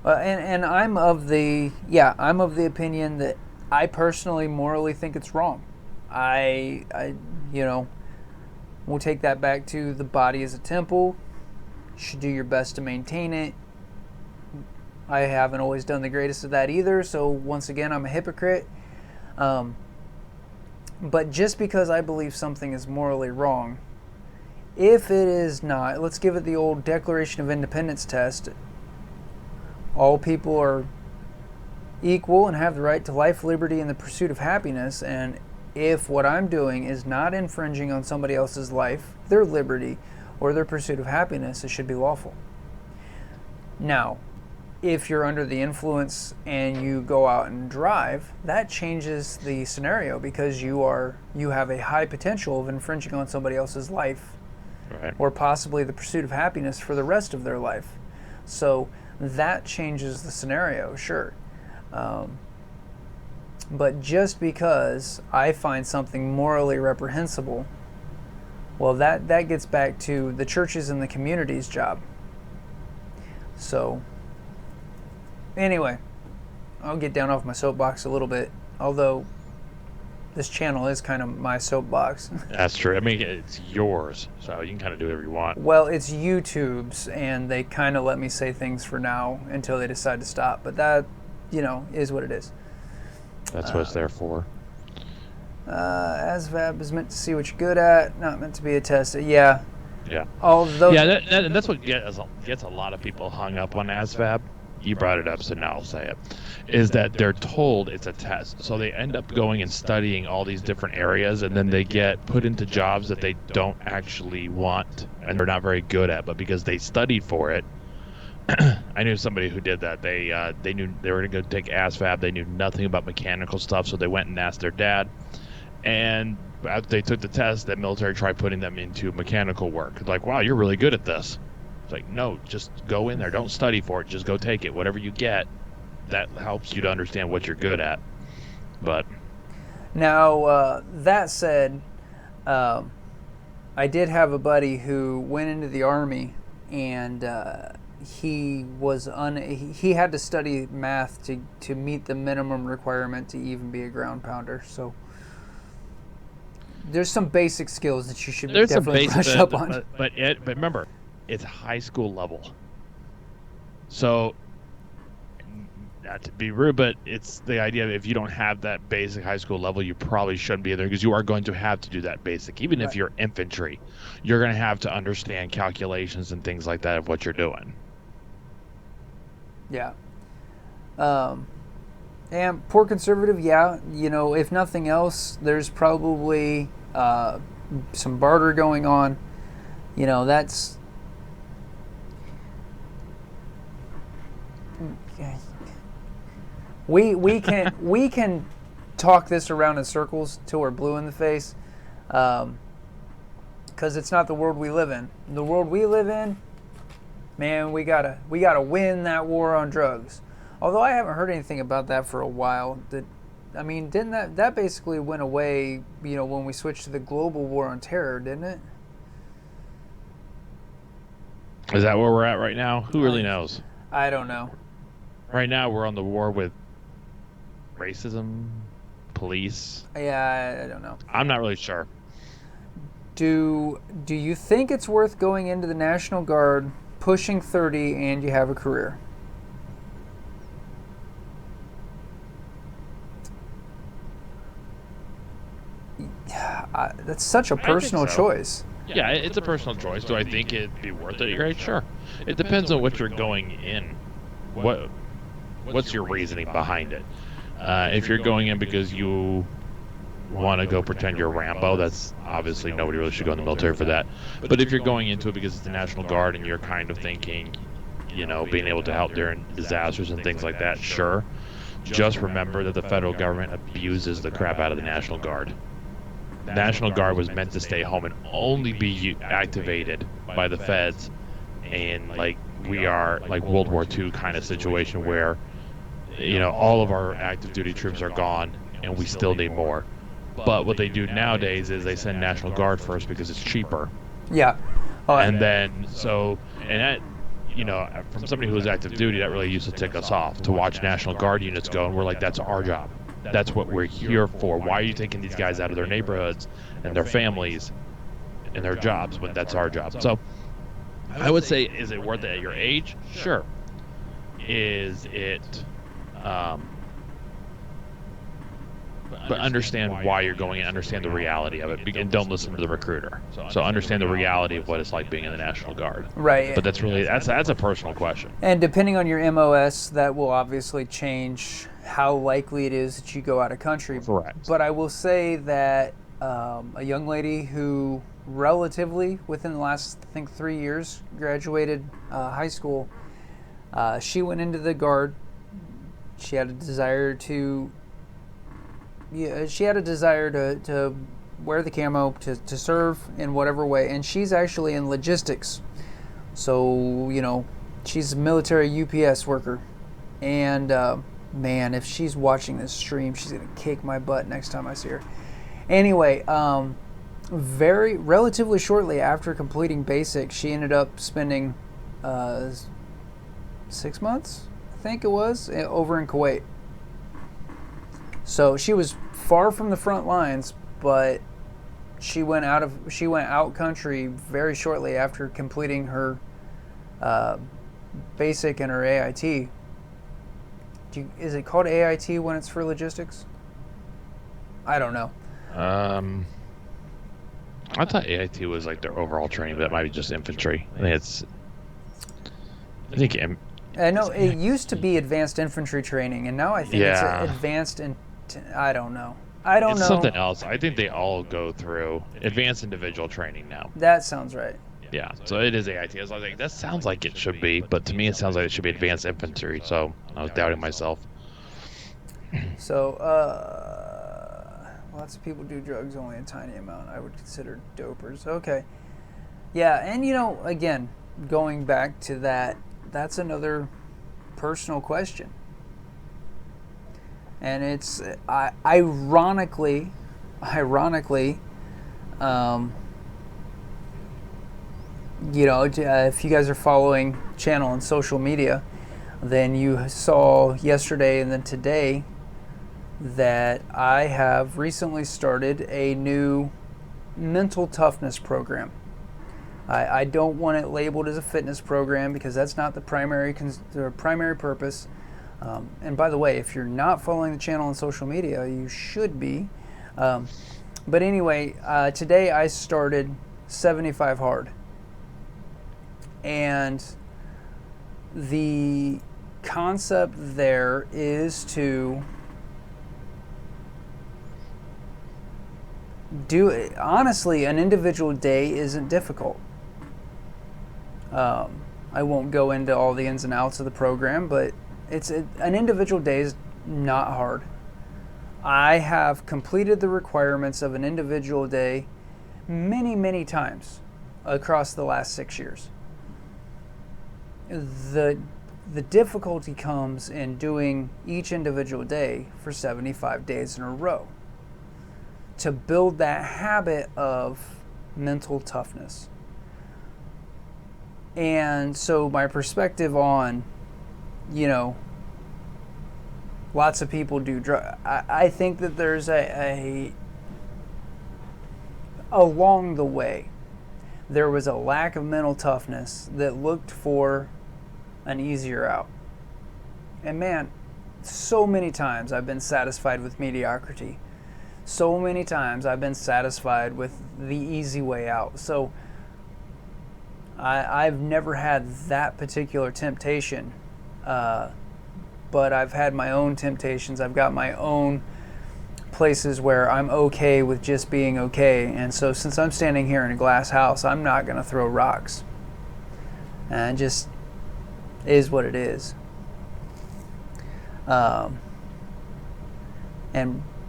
A: And I'm of the opinion that I personally morally think it's wrong. I we'll take that back to the body as a temple. You should do your best to maintain it. I haven't always done the greatest of that either, so once again, I'm a hypocrite. But just because I believe something is morally wrong, if it is not, let's give it the old Declaration of Independence test. All people are equal and have the right to life, liberty, and the pursuit of happiness. And if what I'm doing is not infringing on somebody else's life, their liberty, or their pursuit of happiness, it should be lawful. Now, if you're under the influence and you go out and drive, that changes the scenario because you have a high potential of infringing on somebody else's life,
B: right,
A: or possibly the pursuit of happiness for the rest of their life. So that changes the scenario, sure. But just because I find something morally reprehensible, well, that gets back to the churches and the community's job. So anyway, I'll get down off my soapbox a little bit, although this channel is kind of my soapbox.
B: That's true. I mean, it's yours, so you can kind of do whatever you want.
A: Well, it's YouTube's, and they kind of let me say things for now until they decide to stop. But that, is what it is.
B: That's what it's there for.
A: ASVAB is meant to see what you're good at, not meant to be a test. Yeah.
B: Yeah.
A: Although.
B: Yeah, that's what gets a lot of people hung up on ASVAB. You brought it up, so now I'll say it. Is that they're told it's a test, so they end up going and studying all these different areas, and then they get put into jobs that they don't actually want and they're not very good at, but because they studied for it. I knew somebody who did that. They knew they were going to go take ASVAB. They knew nothing about mechanical stuff, so they went and asked their dad. And after they took the test, the military tried putting them into mechanical work. Like, wow, you're really good at this. It's like, no, just go in there. Don't study for it. Just go take it. Whatever you get, that helps you to understand what you're good at. But
A: now, that said, I did have a buddy who went into the Army, and he had to study math to meet the minimum requirement to even be a ground pounder. So there's some basic skills that you should definitely brush up on.
B: But remember, it's high school level. So, not to be rude, but it's the idea of if you don't have that basic high school level, you probably shouldn't be there because you are going to have to do that basic. Even if you're infantry, you're going to have to understand calculations and things like that of what you're doing.
A: Yeah. And poor conservative, yeah. If nothing else, there's probably some barter going on. That's... We can talk this around in circles till we're blue in the face, because it's not the world we live in. The world we live in, man, we gotta win that war on drugs. Although I haven't heard anything about that for a while. Didn't that basically went away? When we switched to the global war on terror, didn't it?
B: Is that where we're at right now? Who really knows?
A: I don't know.
B: Right now, we're on the war with racism, police.
A: Yeah, I don't know.
B: I'm not really sure.
A: Do you think it's worth going into the National Guard, pushing 30, and you have a career? That's such a personal choice.
B: Yeah, it's a personal choice. Do I think it'd be worth it? Right, sure. It depends on what you're going in. What's your reasoning behind it? If you're going in because you want to go pretend you're Rambo, that's obviously nobody really should go in the military for that. But if you're going into it because it's the National Guard and you're kind of thinking, being able to help during disasters and things like that, sure. Just remember that the federal government abuses the crap out of the National Guard. National Guard was meant to stay home and only be activated by the feds and like we are like World War II kind of situation where, all of our active duty troops are gone and we still need more. But what they do nowadays is they send National Guard first because it's cheaper.
A: Yeah.
B: And then, and that, from somebody who was active duty, that really used to tick us off to watch National Guard units go, and we're like, that's our job. That's what we're here for. Why are you taking these guys out of their neighborhoods and their families and their jobs when that's our job? So I would say, is it worth it at your age? Sure. Is it, but understand why you're going and understand the reality of it, and don't listen to the recruiter. So understand the reality of what it's like being in the National Guard.
A: Right.
B: But that's a personal question.
A: And depending on your MOS, that will obviously change how likely it is that you go out of country.
B: Correct.
A: But I will say that a young lady who relatively within the last, I think, 3 years graduated high school, she went into the Guard. She had a desire to wear the camo, to serve in whatever way, and she's actually in logistics. So, she's a military UPS worker. And, man, if she's watching this stream, she's going to kick my butt next time I see her. Anyway, very relatively shortly after completing basic, she ended up spending 6 months, I think it was, over in Kuwait. So she was far from the front lines, but she went out country very shortly after completing her basic and her AIT. Is it called AIT when it's for logistics? I don't know.
B: I thought AIT was like their overall training, but that might be just infantry.
A: I know it used to be advanced infantry training, and now I think it's advanced I don't know.
B: It's something else. I think they all go through advanced individual training now.
A: That sounds right.
B: Yeah, so it is AIT. I was like, that sounds like it should be, but to me it sounds like it should be advanced infantry, so I was doubting myself.
A: So, lots of people do drugs, only a tiny amount. I would consider dopers. Okay. Yeah, and again, going back to that, that's another personal question. And it's ironically, if you guys are following channel on social media, then you saw yesterday and then today that I have recently started a new mental toughness program. I don't want it labeled as a fitness program because that's not the primary purpose. And by the way, if you're not following the channel on social media, you should be. But anyway, today I started 75 hard. And the concept there is to do it. Honestly, an individual day isn't difficult. I won't go into all the ins and outs of the program, but an individual day is not hard. I have completed the requirements of an individual day many, many times across the last 6 years. The difficulty comes in doing each individual day for 75 days in a row to build that habit of mental toughness. And so my perspective on, lots of people do drugs. I think that there's along the way, there was a lack of mental toughness that looked for an easier out. And man, so many times I've been satisfied with mediocrity. So many times I've been satisfied with the easy way out. So I've never had that particular temptation, but I've had my own temptations. I've got my own places where I'm okay with just being okay. And so since I'm standing here in a glass house, I'm not going to throw rocks. And it just is what it is. And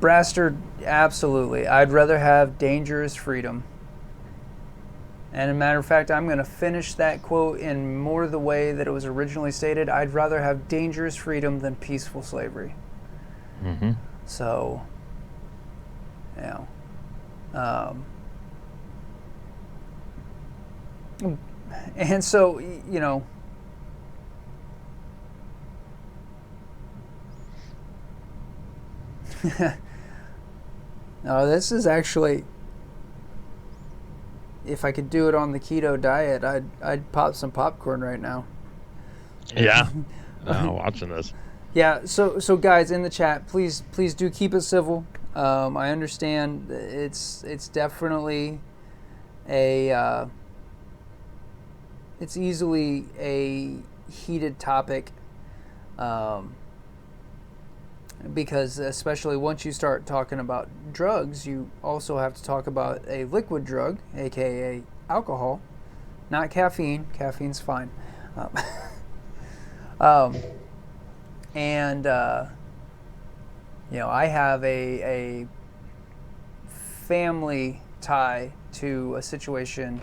A: Braster, absolutely. I'd rather have dangerous freedom And as a matter of fact, I'm going to finish that quote in more the way that it was originally stated. I'd rather have dangerous freedom than peaceful slavery.
B: Mm-hmm.
A: So, and so, no, this is actually, if I could do it on the keto diet, I'd pop some popcorn right now.
B: Yeah. Watching this.
A: Yeah, so guys in the chat, please do keep it civil. I understand it's definitely it's easily a heated topic, because especially once you start talking about drugs, you also have to talk about a liquid drug, aka alcohol, not caffeine. Caffeine's fine. And I have a family tie to a situation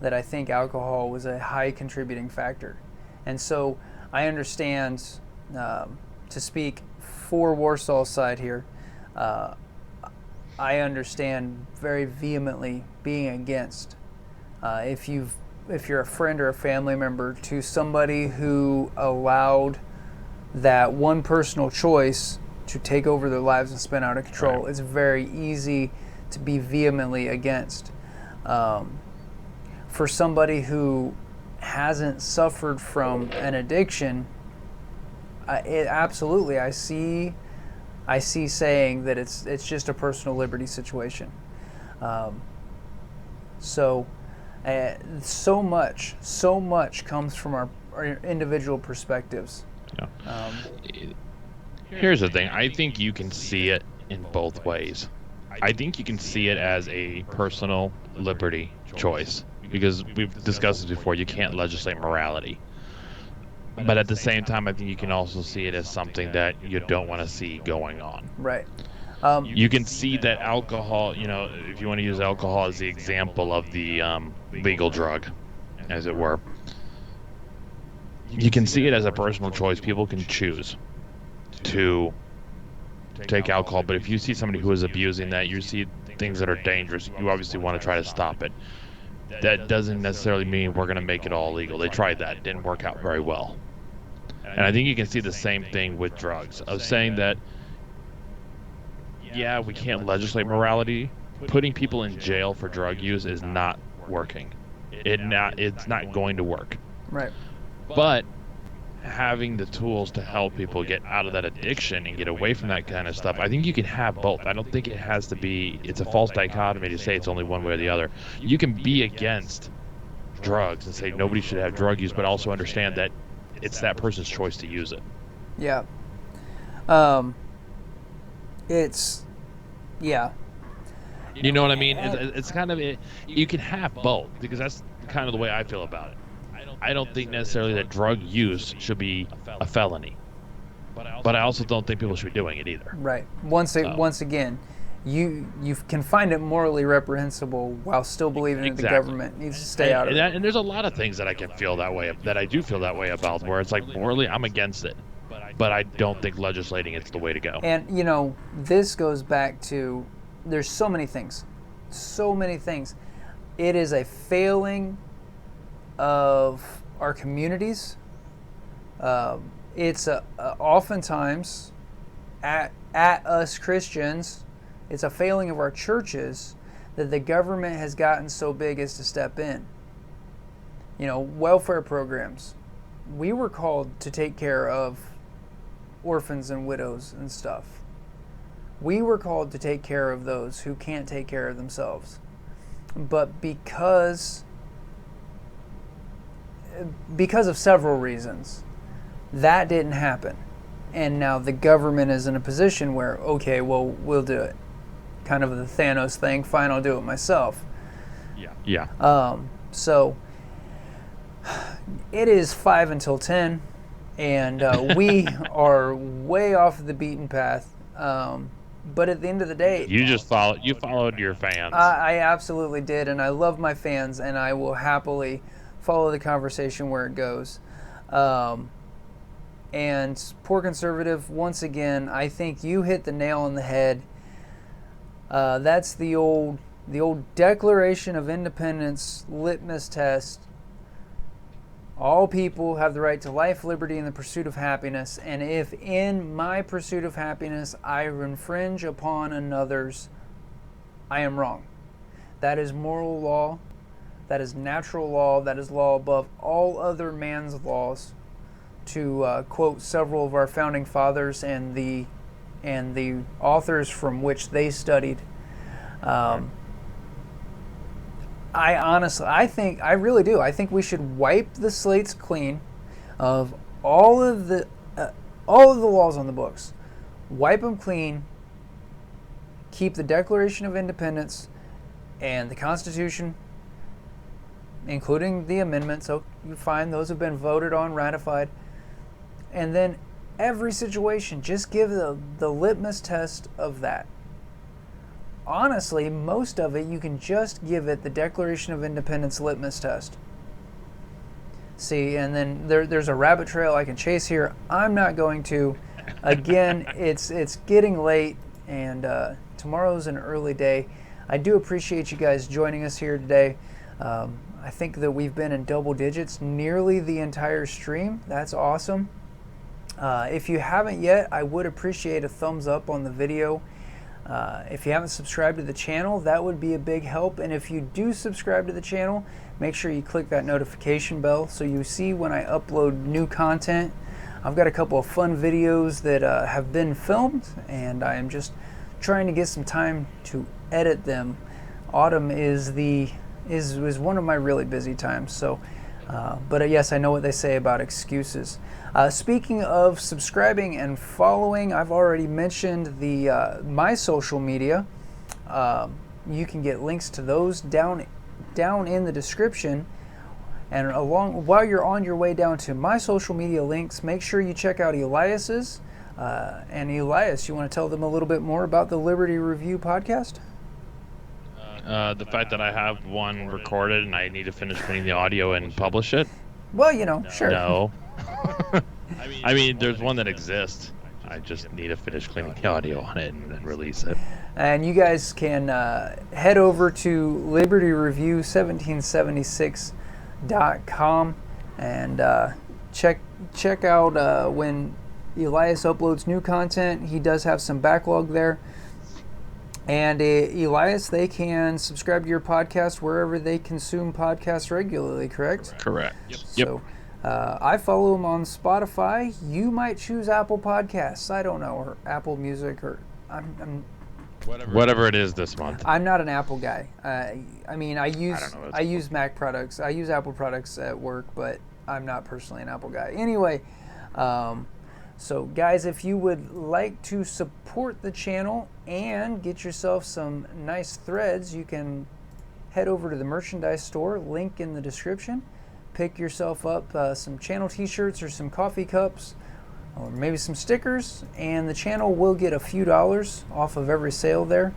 A: that I think alcohol was a high contributing factor. And so I understand, to speak for Warsaw's side here, I understand very vehemently being against, if you're a friend or a family member to somebody who allowed that one personal choice to take over their lives and spin out of control, it's very easy to be vehemently against. For somebody who hasn't suffered from an addiction, absolutely, I see saying that it's just a personal liberty situation. So much comes from our individual perspectives.
B: Yeah. Here's the thing. I think you can see it in both ways. I think you can see it as a personal liberty choice, because we've discussed this before. You can't legislate morality. But at the same time, I think you can also see it as something that you don't want to see going on.
A: Right.
B: You can see that alcohol, if you want to use alcohol as the example of the legal drug, as it were, you can see it as a personal choice. People can choose to take alcohol, but if you see somebody who is abusing that, you see things that are dangerous, you obviously want to try to stop it. That doesn't necessarily mean we're going to make it all legal. They tried that. It didn't work out very well. And I think you can see the same thing with drugs. Of saying that, yeah, we can't legislate morality. Putting people in jail for drug use is not working. It's not going to work.
A: Right.
B: But having the tools to help people get out of that addiction and get away from that kind of stuff, I think you can have both. I don't think it has to be, it's a false dichotomy to say it's only one way or the other. You can be against drugs and say nobody should have drug use, but also understand that it's that person's choice to use it.
A: Yeah. Yeah.
B: You know what I mean? It's kind of, you can have both, because that's kind of the way I feel about it. I don't think necessarily that drug use should be a felony, but I also don't think people should be doing it either.
A: Right. Once again, you can find it morally reprehensible while still believing that the government needs to stay out of it.
B: And there's a lot of things that I can feel that way, that I do feel that way about, where it's like morally I'm against it, but I don't think legislating it's the way to go.
A: And this goes back to, there's so many things. It is a failing of our communities. It's oftentimes at us Christians, it's a failing of our churches that the government has gotten so big as to step in. Welfare programs. We were called to take care of orphans and widows and stuff. We were called to take care of those who can't take care of themselves. But because of several reasons, that didn't happen. And now the government is in a position where, okay, well, we'll do it. Kind of the Thanos thing, fine, I'll do it myself.
B: Yeah.
A: So it is 5 until 10, and we are way off the beaten path. But at the end of the day,
B: you followed your fans.
A: I absolutely did, and I love my fans, and I will happily follow the conversation where it goes. And poor conservative, once again, I think you hit the nail on the head. That's the old Declaration of Independence litmus test. All people have the right to life, liberty, and the pursuit of happiness. And if in my pursuit of happiness I infringe upon another's, I am wrong. That is moral law. That is natural law. That is law above all other man's laws. To quote several of our founding fathers and the authors from which they studied. I really do. I think we should wipe the slates clean of all of the laws on the books. Wipe them clean. Keep the Declaration of Independence and the Constitution, including the amendments. So you find those have been voted on, ratified. And then every situation, just give the litmus test of that. Honestly, most of it, you can just give it the Declaration of Independence litmus test. See, and then there's a rabbit trail I can chase here. I'm not going to. Again, it's getting late, and tomorrow's an early day. I do appreciate you guys joining us here today. I think that we've been in double digits nearly the entire stream. That's awesome. If you haven't yet, I would appreciate a thumbs up on the video. If you haven't subscribed to the channel, that would be a big help. And if you do subscribe to the channel, make sure you click that notification bell so you see when I upload new content. I've got a couple of fun videos that have been filmed, and I am just trying to get some time to edit them. Autumn is one of my really busy times. So, but yes, I know what they say about excuses. Speaking of subscribing and following, I've already mentioned my social media. You can get links to those down in the description. And while you're on your way down to my social media links, make sure you check out Elias's. And Elias, you want to tell them a little bit more about the Liberty Review podcast?
B: The fact that I have one recorded and I need to finish putting the audio and publish it?
A: Well, sure.
B: No. I mean, there's one that exists. I just need to finish cleaning the audio on it and then release it.
A: And you guys can head over to libertyreview1776.com and check out when Elias uploads new content. He does have some backlog there. And Elias, they can subscribe to your podcast wherever they consume podcasts regularly, correct?
B: Correct.
A: So I follow him on Spotify. You might choose Apple Podcasts. I don't know, or Apple Music, or I'm
B: whatever it is this month.
A: I'm not an Apple guy. I use Mac products. I use Apple products at work, but I'm not personally an Apple guy. Anyway, so guys, if you would like to support the channel and get yourself some nice threads, you can head over to the merchandise store, link in the description. Pick yourself up some channel t-shirts or some coffee cups or maybe some stickers, and the channel will get a few dollars off of every sale there.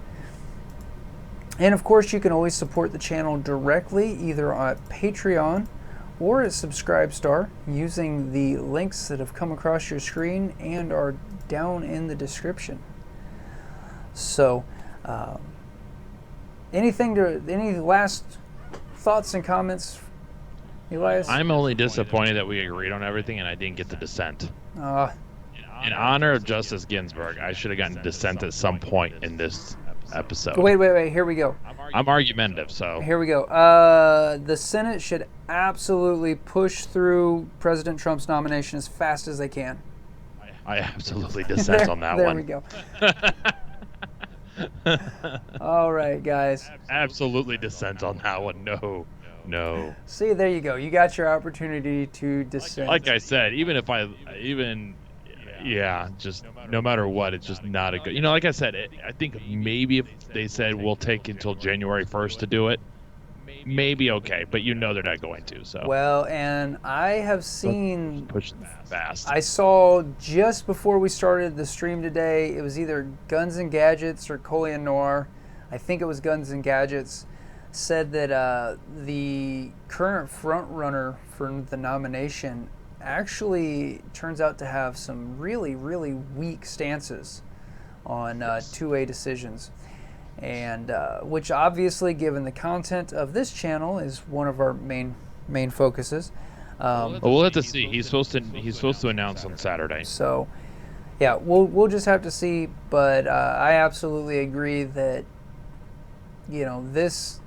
A: And of course, you can always support the channel directly either on Patreon or at Subscribestar using the links that have come across your screen and are down in the description. So, any last thoughts and comments, Elias?
B: I'm only disappointed that we agreed on everything and I didn't get the dissent. In honor of Justice Ginsburg, I should have gotten dissent at some point in this episode.
A: Wait, here we go.
B: I'm argumentative, so.
A: Here we go. The Senate should absolutely push through President Trump's nomination as fast as they can.
B: I absolutely dissent on that one.
A: There we go. All right, guys.
B: Absolutely dissent on that one. No.
A: See, there you go. You got your opportunity to dissent.
B: Like I said, just no matter what, it's just not a good. Like I said, I think maybe if they said we'll take until January 1st to do it, maybe okay, but you know they're not going to. So
A: Well, and I have seen,
B: push fast.
A: I saw just before we started the stream today, it was either Guns and Gadgets or Coley Noir. I think it was Guns and Gadgets, said that the current front runner for the nomination actually turns out to have some really, really weak stances on 2A decisions. And which obviously, given the content of this channel, is one of our main focuses.
B: We'll have to see. He's supposed to announce on Saturday.
A: So, yeah, we'll just have to see. But I absolutely agree that, you know, this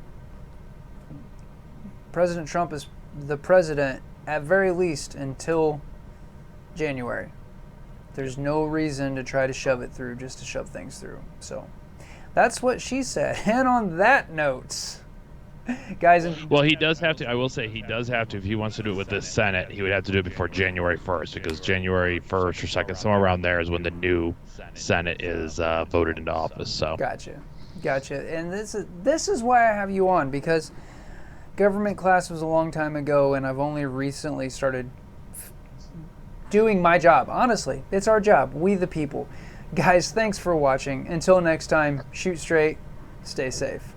A: President Trump is the president at very least until January. There's no reason to try to shove it through just to shove things through. So that's what she said. And on that note, guys.
B: Well, he does have to. I will say he does have to. If he wants to do it with the Senate, he would have to do it before January 1st, because January 1st or 2nd, somewhere around there, is when the new Senate is voted into office. So
A: Gotcha. And this is why I have you on, because government class was a long time ago, and I've only recently started doing my job. Honestly, it's our job. We the people. Guys, thanks for watching. Until next time, shoot straight, stay safe.